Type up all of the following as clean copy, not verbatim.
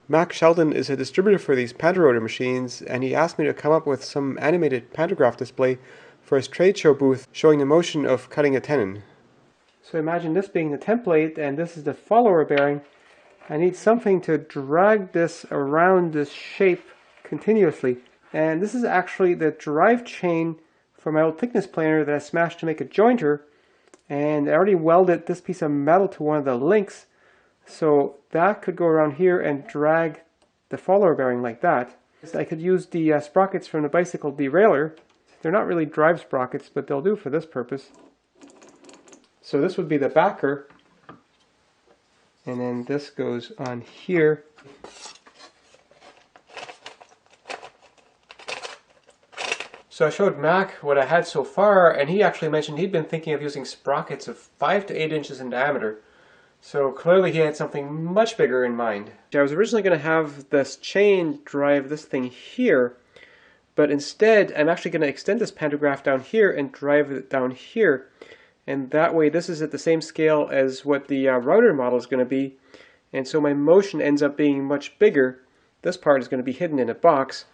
Mac Sheldon is a distributor for these pantorouter machines, and he asked me to come up with some animated pantograph display for his trade show booth showing the motion of cutting a tenon. So imagine this being the template, and this is the follower bearing. I need something to drag this around this shape continuously. And this is actually the drive chain for my old thickness planer that I smashed to make a jointer. And I already welded this piece of metal to one of the links, so that could go around here and drag the follower bearing like that. I could use the sprockets from the bicycle derailleur. They're not really drive sprockets, but they'll do for this purpose. So this would be the backer, and then this goes on here. So I showed Mac what I had so far, and he actually mentioned he'd been thinking of using sprockets of 5 to 8 inches in diameter. So clearly he had something much bigger in mind. I was originally going to have this chain drive this thing here, but instead I'm actually going to extend this pantograph down here and drive it down here. And that way this is at the same scale as what the router model is going to be. And so my motion ends up being much bigger. This part is going to be hidden in a box,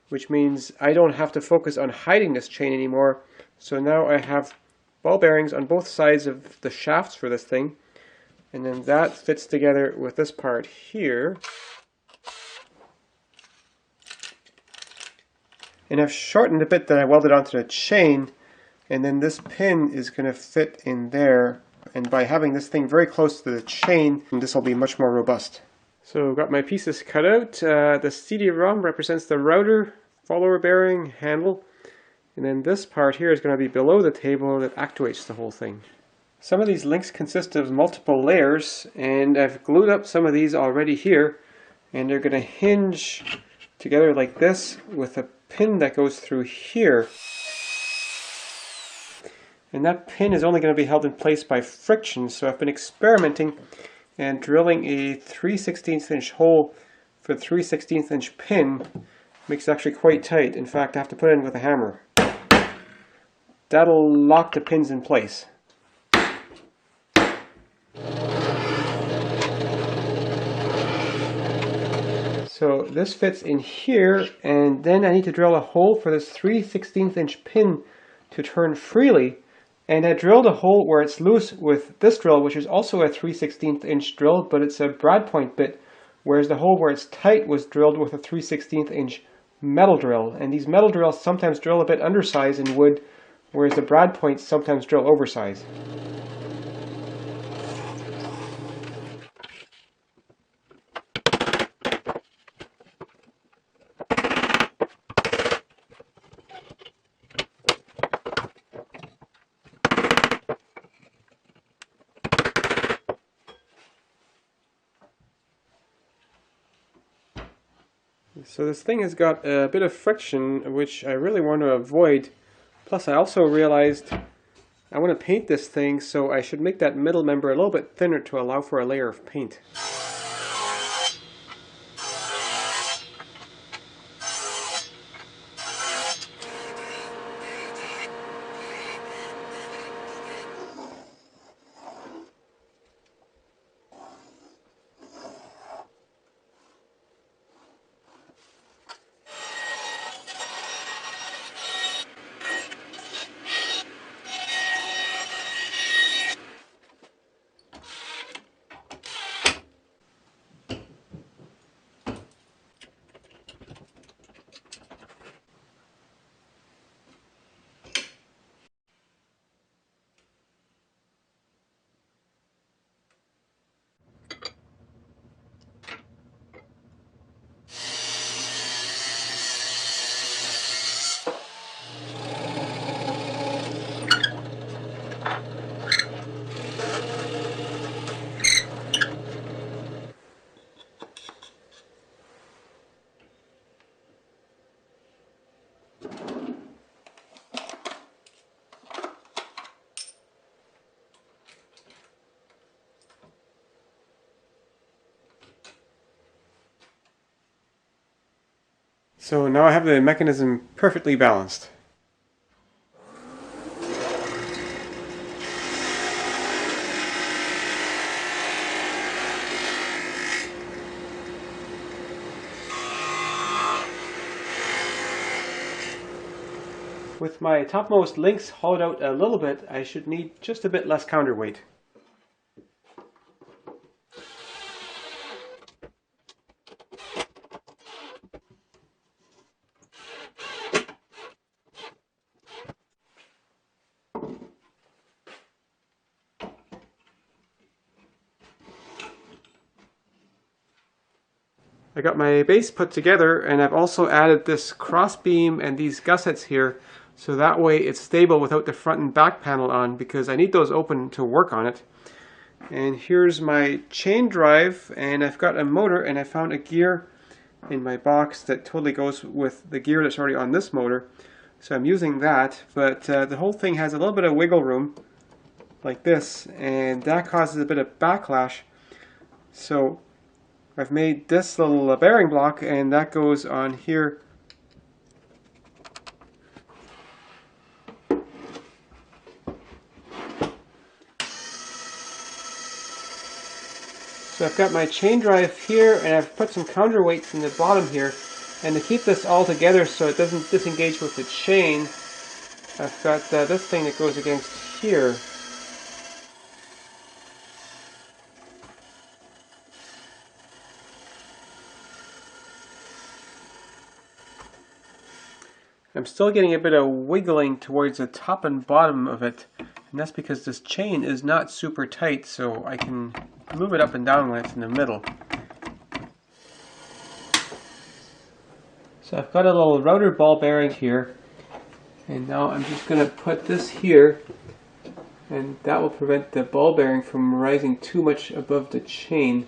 which means I don't have to focus on hiding this chain anymore. So now I have ball bearings on both sides of the shafts for this thing. And then that fits together with this part here. And I've shortened the bit that I welded onto the chain. And then this pin is going to fit in there. And by having this thing very close to the chain, this will be much more robust. So I've got my pieces cut out. The CD-ROM represents the router, follower bearing, handle. And then this part here is going to be below the table that actuates the whole thing. Some of these links consist of multiple layers, and I've glued up some of these already here. And they're going to hinge together like this with a pin that goes through here. And that pin is only going to be held in place by friction, so I've been experimenting and drilling a 3/16 inch hole for the 3/16 inch pin. Makes it actually quite tight. In fact, I have to put it in with a hammer. That'll lock the pins in place. So this fits in here, and then I need to drill a hole for this 3/16 inch pin to turn freely. And I drilled a hole where it's loose with this drill, which is also a 3/16 inch drill, but it's a brad point bit, whereas the hole where it's tight was drilled with a 3/16 inch metal drill. And these metal drills sometimes drill a bit undersize in wood, whereas the brad points sometimes drill oversize. So this thing has got a bit of friction, which I really want to avoid. Plus I also realized I want to paint this thing, so I should make that middle member a little bit thinner to allow for a layer of paint. So now I have the mechanism perfectly balanced. With my topmost links hollowed out a little bit, I should need just a bit less counterweight. I got my base put together, and I've also added this cross beam and these gussets here, so that way it's stable without the front and back panel on, because I need those open to work on it. And here's my chain drive, and I've got a motor, and I found a gear in my box that totally goes with the gear that's already on this motor. So I'm using that, but the whole thing has a little bit of wiggle room, like this, and that causes a bit of backlash. So I've made this little bearing block, and that goes on here. So I've got my chain drive here, and I've put some counterweights in the bottom here. And to keep this all together so it doesn't disengage with the chain, I've got this thing that goes against here. I'm still getting a bit of wiggling towards the top and bottom of it, and that's because this chain is not super tight, so I can move it up and down when it's in the middle. So I've got a little router ball bearing here, and now I'm just going to put this here, and that will prevent the ball bearing from rising too much above the chain.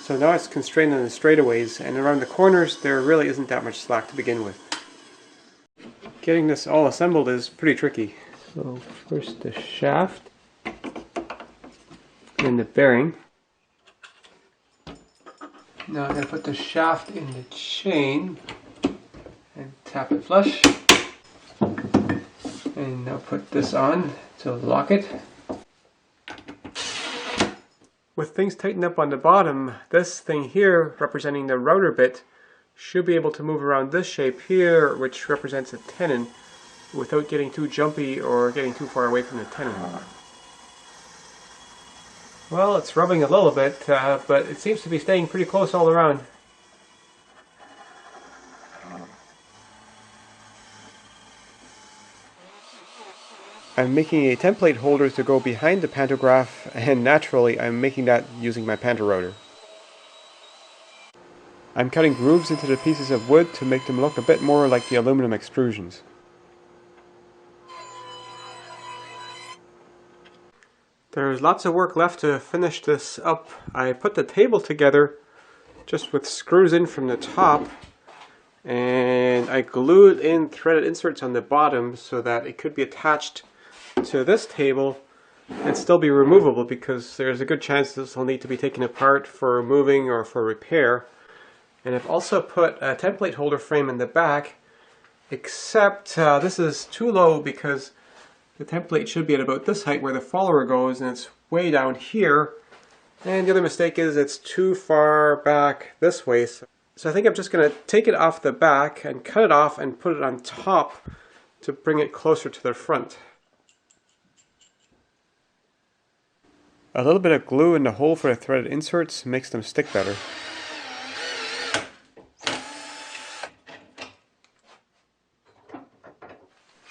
So now it's constrained on the straightaways, and around the corners there really isn't that much slack to begin with. Getting this all assembled is pretty tricky. So first the shaft, and the bearing. Now I'm going to put the shaft in the chain and tap it flush. And now put this on to lock it. With things tightened up on the bottom, this thing here, representing the router bit, should be able to move around this shape here, which represents a tenon, without getting too jumpy or getting too far away from the tenon. Well, it's rubbing a little bit, but it seems to be staying pretty close all around. I'm making a template holder to go behind the pantograph, and naturally I'm making that using my pantorouter. I'm cutting grooves into the pieces of wood to make them look a bit more like the aluminum extrusions. There's lots of work left to finish this up. I put the table together just with screws in from the top, and I glued in threaded inserts on the bottom so that it could be attached to this table and still be removable, because there's a good chance this will need to be taken apart for moving or for repair. And I've also put a template holder frame in the back, except this is too low because the template should be at about this height where the follower goes, and it's way down here. And the other mistake is it's too far back this way. So I think I'm just going to take it off the back and cut it off and put it on top to bring it closer to the front. A little bit of glue in the hole for the threaded inserts makes them stick better.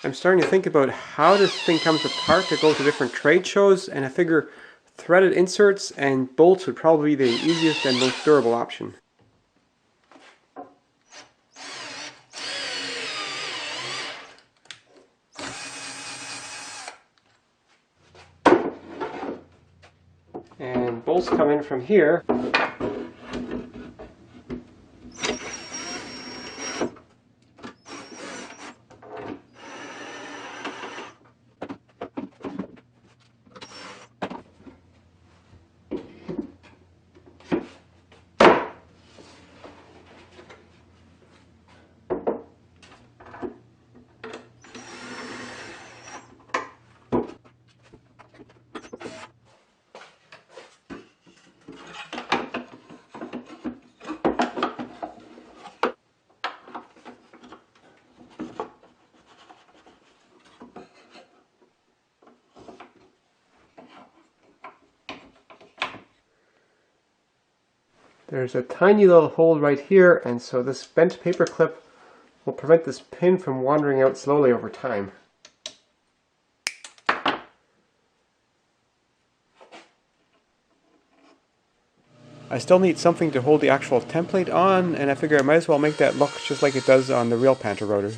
I'm starting to think about how this thing comes apart to go to different trade shows, and I figure threaded inserts and bolts would probably be the easiest and most durable option. And bolts come in from here. There's a tiny little hole right here, and so this bent paper clip will prevent this pin from wandering out slowly over time. I still need something to hold the actual template on, and I figure I might as well make that look just like it does on the real pantorouter.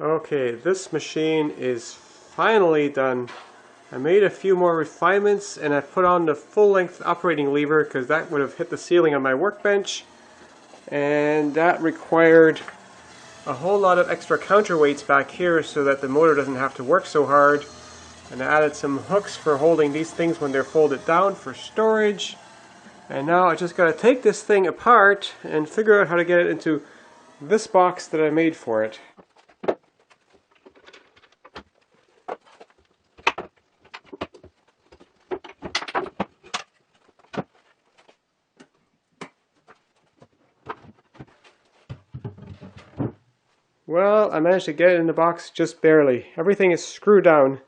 Okay, this machine is finally done. I made a few more refinements and I put on the full-length operating lever because that would have hit the ceiling on my workbench, and that required a whole lot of extra counterweights back here so that the motor doesn't have to work so hard. And I added some hooks for holding these things when they're folded down for storage. And now I just gotta take this thing apart and figure out how to get it into this box that I made for it. Well, I managed to get it in the box just barely. Everything is screwed down.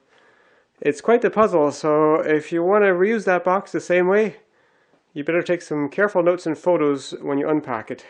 It's quite the puzzle, so if you want to reuse that box the same way, you better take some careful notes and photos when you unpack it.